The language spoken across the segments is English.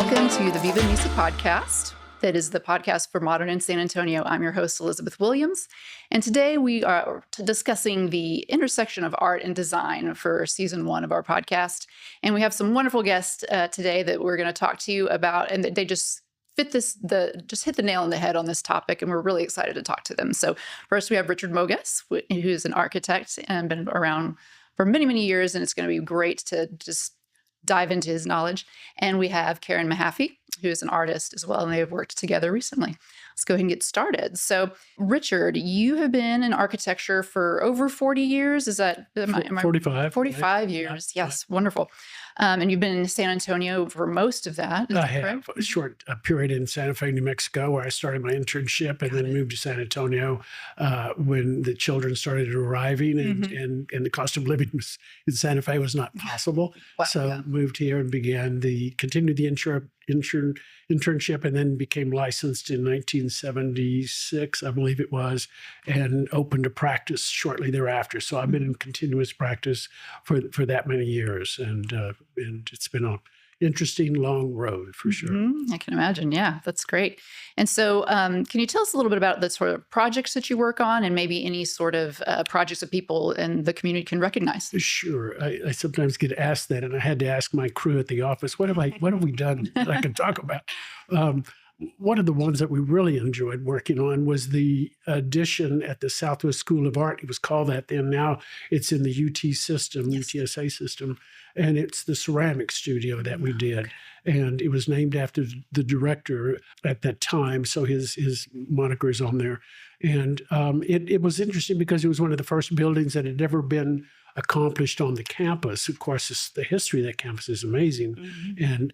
Welcome to the ViVA NISA podcast. That is the podcast for Modern in San Antonio. I'm your host, Elizabeth Williams. And today we are discussing the intersection of art and design for season 1 of our podcast. And we have some wonderful guests today that we're going to talk to you about. And they just hit the nail on the head on this topic. And we're really excited to talk to them. So first we have Richard Mogas, who's an architect and been around for many, many years. And it's going to be great to just dive into his knowledge. And we have Karen Mahaffy, who is an artist as well, and they have worked together recently. Let's go ahead and get started. So, Richard, you have been in architecture for over 40 years. Is that 45? 45 years. Yeah. Yes, wonderful. And you've been in San Antonio for most of that. I have a short period in Santa Fe, New Mexico, where I started my internship and then moved to San Antonio when the children started arriving and the cost of living in Santa Fe was not possible. Wow, so moved here and continued the internship and then became licensed in 1976, I believe it was, and opened a practice shortly thereafter. So I've been in continuous practice for that many years, and it's been an interesting long road for sure. I can imagine. Yeah, that's great. And so can you tell us a little bit about the sort of projects that you work on and maybe any sort of projects that people in the community can recognize? Sure. I sometimes get asked that, and I had to ask my crew at the office, what have we done that I can talk about? One of the ones that we really enjoyed working on was the addition at the Southwest School of Art. It was called that then. Now it's in the UT system, Yes. UTSA system, and it's the ceramic studio that we did. And it was named after the director at that time, so his moniker is on there. And it was interesting because it was one of the first buildings that had ever been accomplished on the campus. Of course, the history of that campus is amazing. And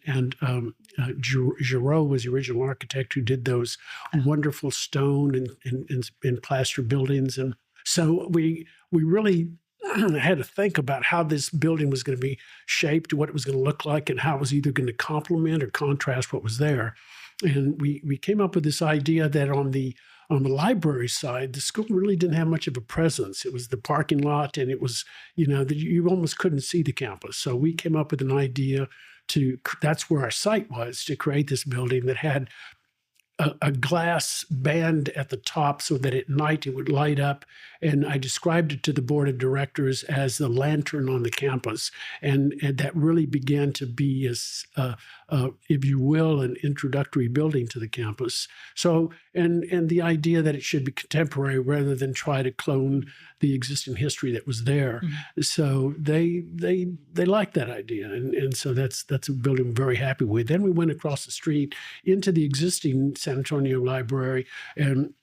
Giraud was the original architect who did those wonderful stone and plaster buildings. And so we really had to think about how this building was going to be shaped, what it was going to look like, and how it was either going to complement or contrast what was there. And we came up with this idea that on the library side, the school really didn't have much of a presence. It was the parking lot, and it was, you almost couldn't see the campus. So we came up with an idea that's where our site was, to create this building that had a glass band at the top so that at night it would light up. And I described it to the board of directors as the lantern on the campus. And that really began to be, if you will, an introductory building to the campus. So, and the idea that it should be contemporary rather than try to clone the existing history that was there. So they liked that idea. And so that's a building I'm very happy with. Then we went across the street into the existing San Antonio Library, and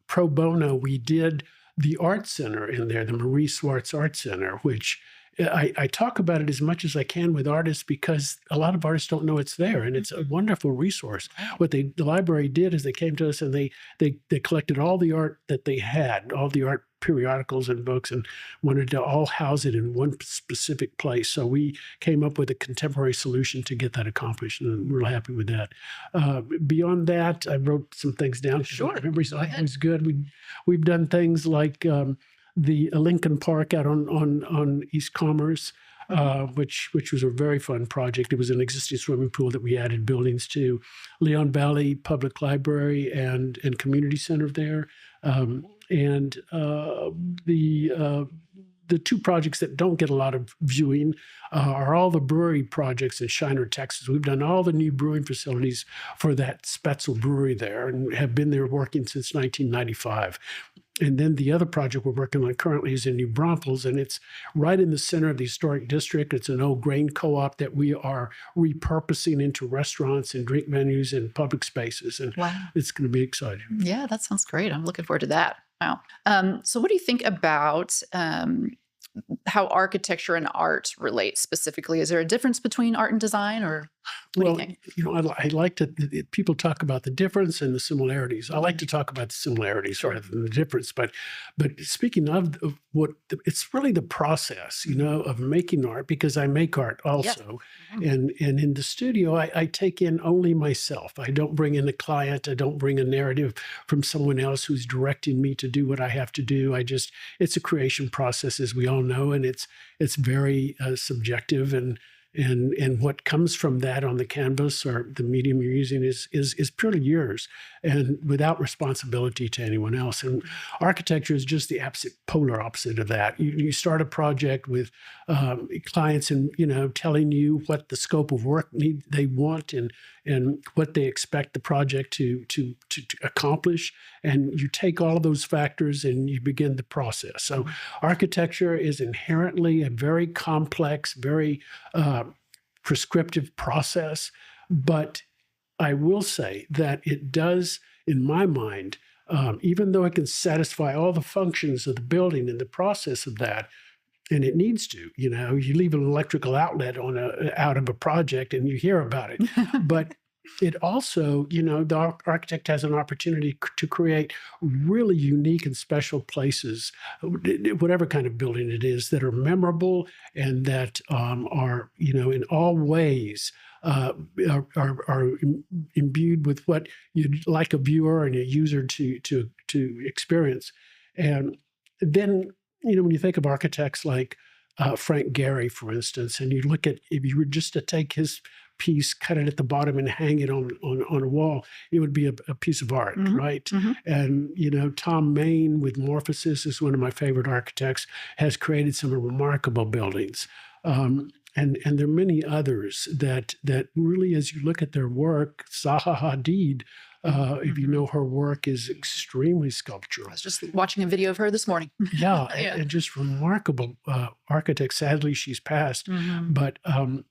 pro bono, we did the art center in there, the Marie Swartz Art Center, which I talk about it as much as I can with artists because a lot of artists don't know it's there, and it's a wonderful resource. What the library did is they came to us and they collected all the art that they had, all the art periodicals and books, and wanted to all house it in one specific place. So we came up with a contemporary solution to get that accomplished, and we're happy with that. Beyond that, I wrote some things down. Sure. Memory's always good. We've done things like the Lincoln Park out on East Commerce, which was a very fun project. It was an existing swimming pool that we added buildings to. Leon Valley Public Library and Community Center there. And the two projects that don't get a lot of viewing are all the brewery projects in Shiner, Texas. We've done all the new brewing facilities for that Spetzel Brewery there and have been there working since 1995. And then the other project we're working on currently is in New Braunfels, and it's right in the center of the historic district. It's an old grain co-op that we are repurposing into restaurants and drink venues and public spaces. And It's going to be exciting. Yeah, that sounds great. I'm looking forward to that. Wow. So what do you think about how architecture and art relate specifically? Is there a difference between art and design, or what do you think? I like to, people talk about the difference and the similarities. I like to talk about the similarities rather than the difference. But speaking of what, it's really the process, of making art, because I make art also. Yes. And in the studio, I take in only myself. I don't bring in a client. I don't bring a narrative from someone else who's directing me to do what I have to do. It's a creation process, as we all know, and it's very subjective, and And what comes from that on the canvas or the medium you're using is purely yours and without responsibility to anyone else. And architecture is just the polar opposite of that. You start a project with clients and, telling you what the scope of work they want and what they expect the project to accomplish. And you take all of those factors and you begin the process. So architecture is inherently a very complex, very prescriptive process. But I will say that it does, in my mind, even though it can satisfy all the functions of the building and the process of that, and it needs to, you leave an electrical outlet out of a project and you hear about it. But it also, the architect has an opportunity to create really unique and special places, whatever kind of building it is, that are memorable and that are, in all ways are imbued with what you'd like a viewer and a user to experience. And then, when you think of architects like Frank Gehry, for instance, and you look at, if you were just to take his piece, cut it at the bottom and hang it on a wall, it would be a piece of art, right? Mm-hmm. And, Tom Main with Morphosis is one of my favorite architects, has created some remarkable buildings. And there are many others that really, as you look at their work, Zaha Hadid, if you know her work, is extremely sculptural. I was just watching a video of her this morning. Yeah, and just remarkable architect. Sadly, she's passed, but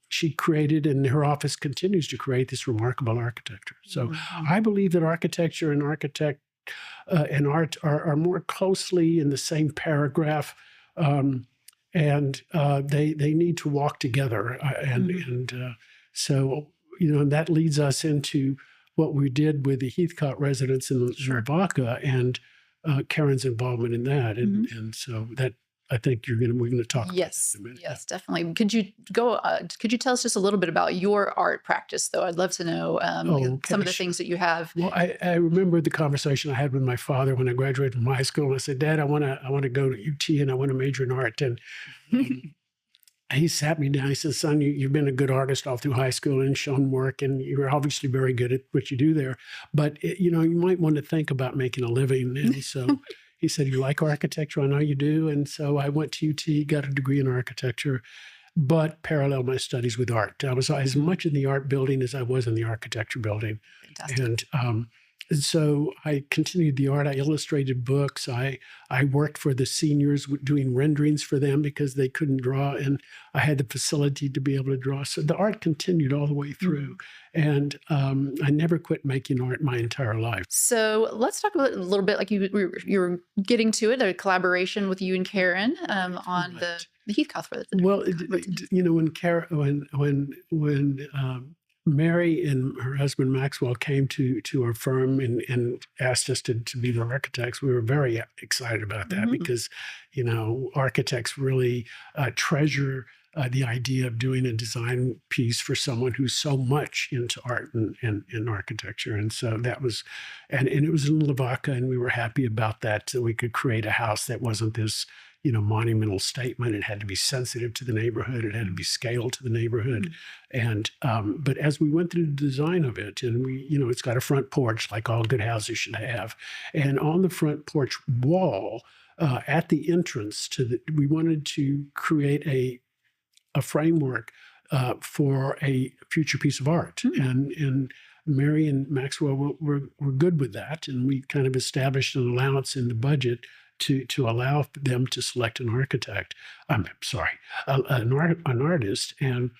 she created, and her office continues to create, this remarkable architecture. So I believe that architecture and and art are more closely in the same paragraph, and they need to walk together. So and that leads us into what we did with the Heathcott Residence in Vaca and Karen's involvement in that. And so that, I think we're going to talk about that in a minute. Yes, definitely. Could you tell us just a little bit about your art practice, though? I'd love to know some of the things that you have. Well, I remember the conversation I had with my father when I graduated from high school. And I said, Dad, I want to go to UT and I want to major in art. And he sat me down. He said, son, you've been a good artist all through high school and shown work, and you're obviously very good at what you do there. But, you might want to think about making a living. And so he said, you like architecture? I know you do. And so I went to UT, got a degree in architecture, but paralleled my studies with art. I was as much in the art building as I was in the architecture building. Fantastic. And so I continued the art. I illustrated books. I worked for the seniors doing renderings for them because they couldn't draw, and I had the facility to be able to draw. So the art continued all the way through. And I never quit making art my entire life. So let's talk about a little bit, like you were getting to it, a collaboration with you and Karen on the Heathcott Residence. Well, when Mary and her husband Maxwell came to our firm and asked us to be their architects, we were very excited about that because, architects really treasure the idea of doing a design piece for someone who's so much into art and architecture. And so that was, and it was in Lavaca, and we were happy about that, so we could create a house that wasn't this monumental statement. It had to be sensitive to the neighborhood. It had to be scaled to the neighborhood. And, but as we went through the design of it, and it's got a front porch like all good houses should have. And on the front porch wall, at the entrance we wanted to create a framework for a future piece of art. And Mary and Maxwell were good with that. And we kind of established an allowance in the budget to allow them to select an architect. I'm sorry, an artist. And,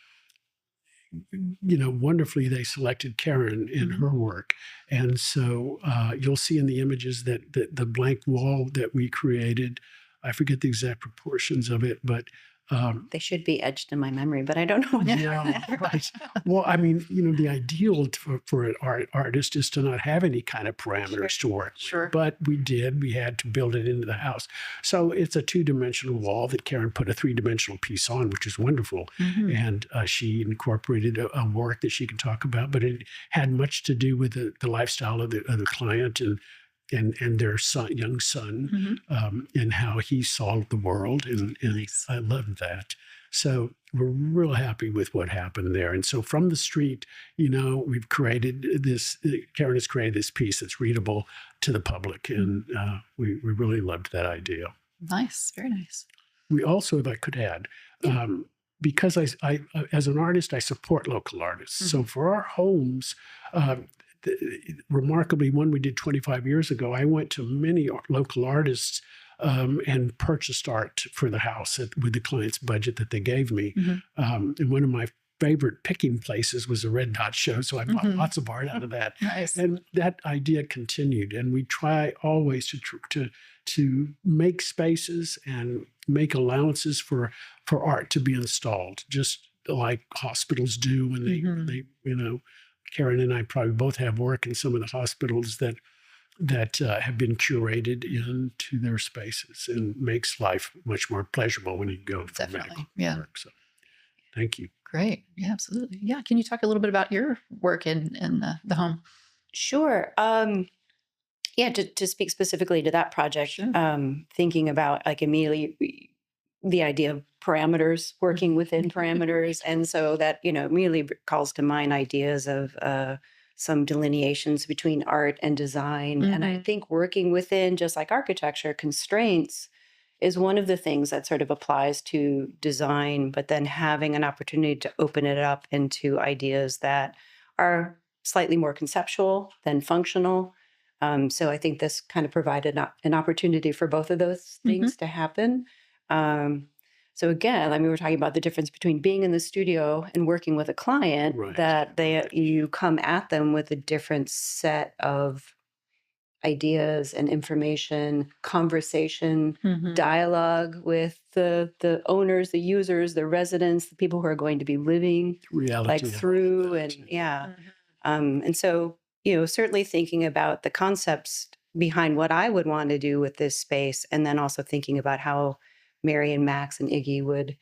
wonderfully, they selected Karen in her work. And so you'll see in the images that the blank wall that we created, I forget the exact proportions of it, but they should be etched in my memory, but I don't know. Yeah, right. Well, I mean, the ideal for an artist is to not have any kind of parameters to work with. Sure. But we did. We had to build it into the house. So it's a two-dimensional wall that Karen put a three-dimensional piece on, which is wonderful. And she incorporated a work that she can talk about, but it had much to do with the lifestyle of the client. And and their young son, and how he saw the world, and I loved that. So we're real happy with what happened there. And so from the street, we've created this. Karen has created this piece that's readable to the public, and we really loved that idea. Nice, very nice. We also, if I could add, because I as an artist, I support local artists. So for our homes, remarkably, one we did 25 years ago, I went to many local artists and purchased art for the house with the client's budget that they gave me. And one of my favorite picking places was a Red Dot show, so I bought lots of art out of that. Nice. And that idea continued, and we try always to make spaces and make allowances for art to be installed, just like hospitals do when they Karen and I probably both have work in some of the hospitals that have been curated into their spaces, and makes life much more pleasurable when you go for Definitely. medical work. So thank you. Great. Yeah, absolutely. Yeah. Can you talk a little bit about your work in the home? Sure. Yeah, to speak specifically to that project, thinking about like immediately the idea of parameters, working within parameters. And so that, immediately calls to mind ideas of some delineations between art and design. And I think working within, just like architecture, constraints is one of the things that sort of applies to design, but then having an opportunity to open it up into ideas that are slightly more conceptual than functional. So I think this kind of provided an opportunity for both of those things to happen. So again, we're talking about the difference between being in the studio and working with a client, that you come at them with a different set of ideas and information, conversation, dialogue with the owners, the users, the residents, the people who are going to be living through, and so, certainly thinking about the concepts behind what I would want to do with this space, and then also thinking about how Mary and Max and Iggy would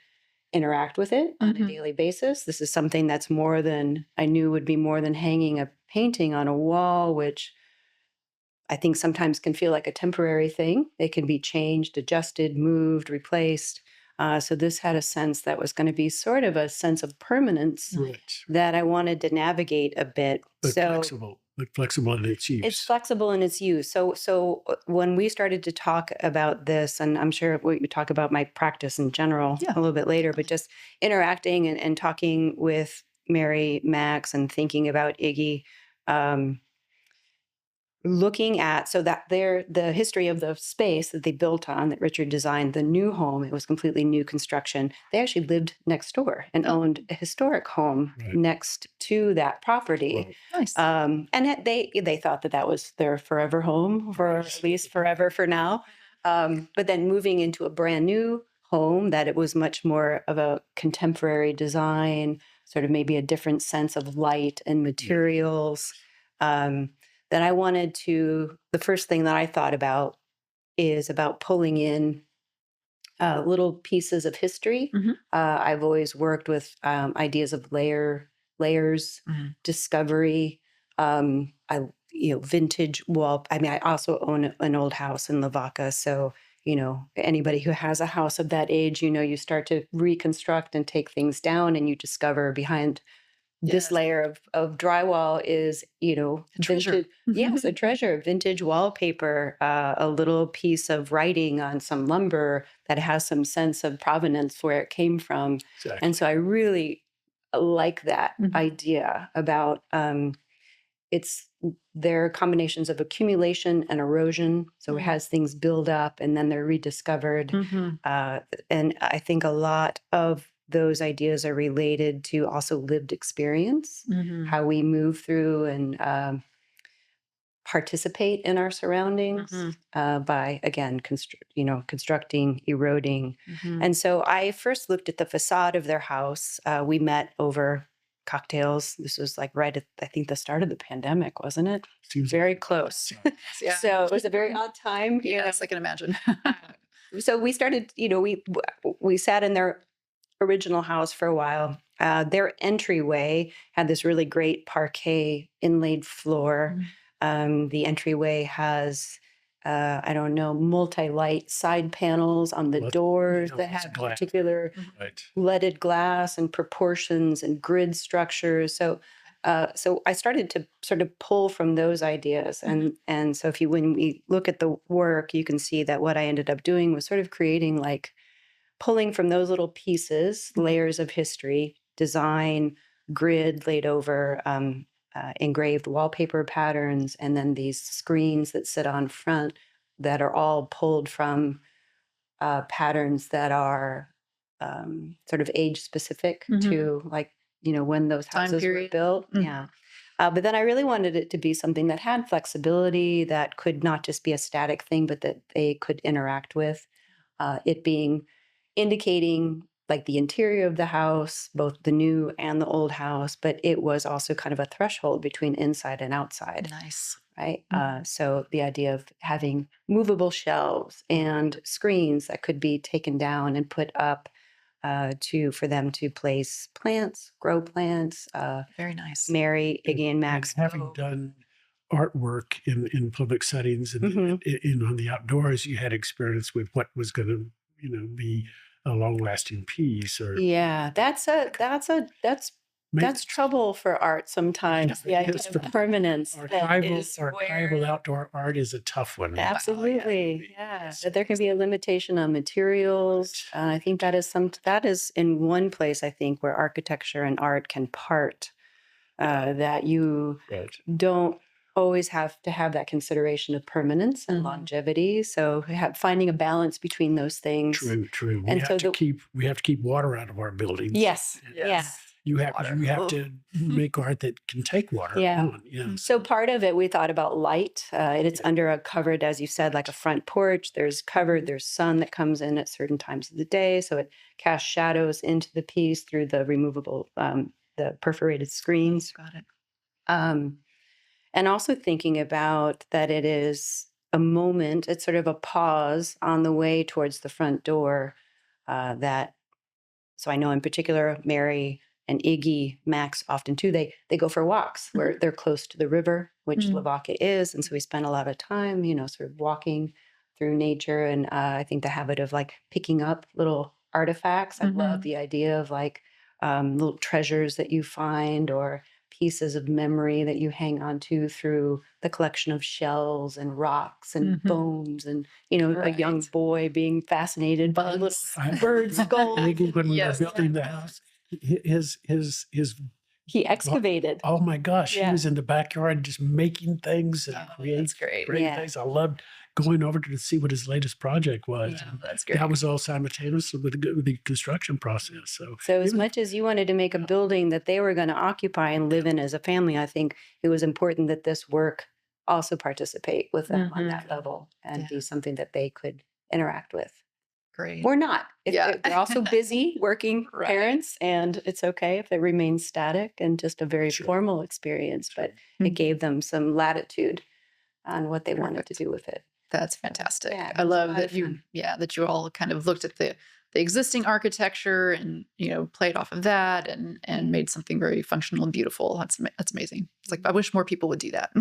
interact with it on a daily basis. This is something that's I knew would be more than hanging a painting on a wall, which I think sometimes can feel like a temporary thing. They can be changed, adjusted, moved, replaced. So this had a sense that was going to be sort of a sense of permanence that I wanted to navigate a bit. But flexible in its use. It's flexible in its use. So when we started to talk about this, and I'm sure we talk about my practice in general a little bit later, but just interacting and talking with Mary, Max, and thinking about Iggy, looking at, so that the history of the space that they built on, that Richard designed, the new home, it was completely new construction. They actually lived next door and owned a historic home next to that property. Nice. And they thought that was their forever home, for at least forever for now. But then moving into a brand new home, that it was much more of a contemporary design, sort of maybe a different sense of light and materials. That I wanted to, the first thing that I thought about is about pulling in little pieces of history. I've always worked with ideas of layers, discovery, vintage wall. I also own an old house in Lavaca. So, anybody who has a house of that age, you start to reconstruct and take things down, and you discover behind this layer of drywall is, treasure. Yes, a treasure, vintage wallpaper, a little piece of writing on some lumber that has some sense of provenance where it came from. Exactly. And so I really like that idea about there are combinations of accumulation and erosion. So it has things build up and then they're rediscovered. And I think a lot of those ideas are related to also lived experience, how we move through and participate in our surroundings by, again, constructing, eroding. And so I first looked at the facade of their house. We met over cocktails. This was like right at, I think, the start of the pandemic, wasn't it? Seems very close. So it was a very odd time. Yes, I can imagine. So we started, we sat in their original house for a while. Their entryway had this really great parquet inlaid floor. The entryway has, I don't know, multi-light side panels on the doors that have particular leaded glass and proportions and grid structures. So I started to sort of pull from those ideas. And so when we look at the work, you can see that what I ended up doing was sort of creating like pulling from those little pieces, layers of history, design, grid laid over engraved wallpaper patterns, and then these screens that sit on front that are all pulled from patterns that are sort of age specific to like, when those houses were built. Yeah. But then I really wanted it to be something that had flexibility, that could not just be a static thing, but that they could interact with. It being indicating like the interior of the house, both the new and the old house, but it was also kind of a threshold between inside and outside. Nice. Right. So the idea of having movable shelves and screens that could be taken down and put up for them to place plants, grow plants. Very nice. Mary, Iggy, and Max. And having done artwork in public settings and on the outdoors, you had experience with what was going to be a long-lasting piece. Or that's trouble for art sometimes. The idea of permanence. Archival outdoor art is a tough one. Absolutely, yeah. There can be a limitation on materials. I think that is in one place, I think, where architecture and art can part. That you don't always have to have that consideration of permanence and longevity. So finding a balance between those things. True. We have to keep water out of our buildings. Yes. Yeah. You have to make art that can take water. Yeah. So part of it, we thought about light. It's under a covered, as you said, like a front porch. There's sun that comes in at certain times of the day. So it casts shadows into the piece through the removable, the perforated screens. Got it. And also thinking about that it is a moment, it's sort of a pause on the way towards the front door so I know in particular, Mary and Iggy, Max often too, they go for walks where they're close to the river, which Lavaca is. And so we spend a lot of time, sort of walking through nature. And I think the habit of like picking up little artifacts. I love the idea of like little treasures that you find or pieces of memory that you hang on to through the collection of shells and rocks and bones and, a young boy being fascinated by little birds' skulls. When we were building the house, he excavated. Oh my gosh, he was in the backyard just making things and creating great things. I loved going over to see what his latest project was. Yeah, that's great. That was all simultaneous with the construction process. So as much as you wanted to make a building that they were going to occupy and live in as a family, I think it was important that this work also participate with them on that level and be something that they could interact with. Great. Or not. They're also busy working parents, and it's okay if it remains static and just a very formal experience, but it gave them some latitude on what they wanted to do with it. That's fantastic. Yeah, I love that you all kind of looked at the existing architecture and played off of that and made something very functional and beautiful. That's amazing. It's like I wish more people would do that.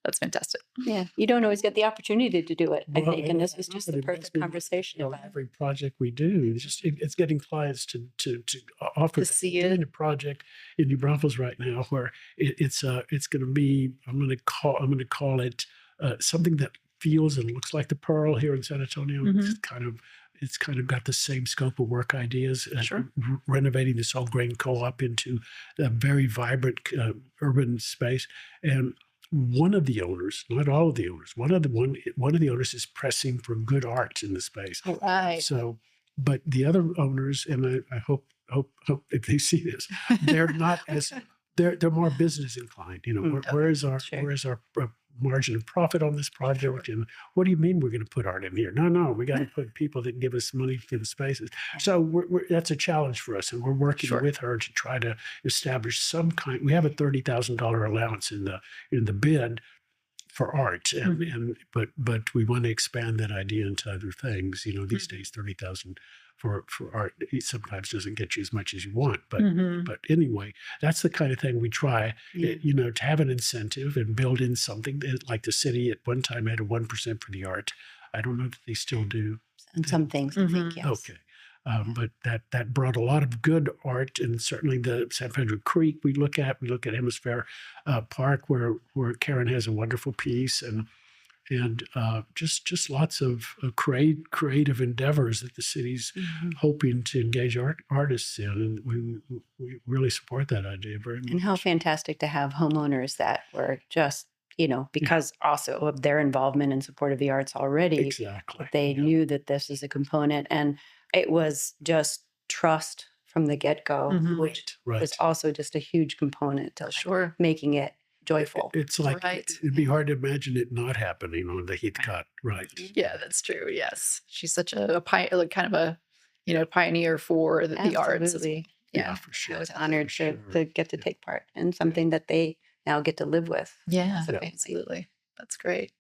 That's fantastic. Yeah, you don't always get the opportunity to do it. I think, and this was just the perfect conversation. Every project we do, it's getting clients to offer to see it. Doing a project in New Braunfels right now where it's going to be. I'm going to call it something that feels and looks like the Pearl here in San Antonio. It's kind of got the same scope of work ideas. Renovating this whole grain co-op into a very vibrant urban space. And one of the owners, not all of the owners, one of the owners is pressing for good art in the space. Right. So, but the other owners, and I hope if they see this, they're not as they're more business inclined. Where's our margin of profit on this project? And what do you mean we're going to put art in here? No, we got to put people that give us money for the spaces. So that's a challenge for us, and we're working with her to try to establish some kind. We have a $30,000 allowance in the bid for art, but we want to expand that idea into other things. These days, 30,000 for art sometimes doesn't get you as much as you want. But anyway, that's the kind of thing we try. To have an incentive and build in something like the city at one time had a 1% for the art. I don't know that they still do. And some things, I think, yes. Okay. But that brought a lot of good art, and certainly the San Pedro Creek we look at Hemisphere Park where Karen has a wonderful piece, and just lots of creative endeavors that the city's hoping to engage artists in, and we really support that idea very much. And how fantastic to have homeowners that were just, because also of their involvement and support of the arts already, exactly, they knew that this is a component, and it was just trust from the get-go, which was also just a huge component to making it joyful. It's like it'd be hard to imagine it not happening on the Heathcott, right? Yeah, that's true. Yes, she's such a kind of a pioneer for the arts. Absolutely. Yeah, for sure. I was honored to get to take part in something that they now get to live with. Yeah, absolutely. That's great.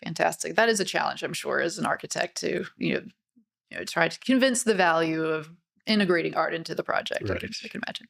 Fantastic. That is a challenge, I'm sure, as an architect to try to convince the value of integrating art into the project. Right. I can imagine.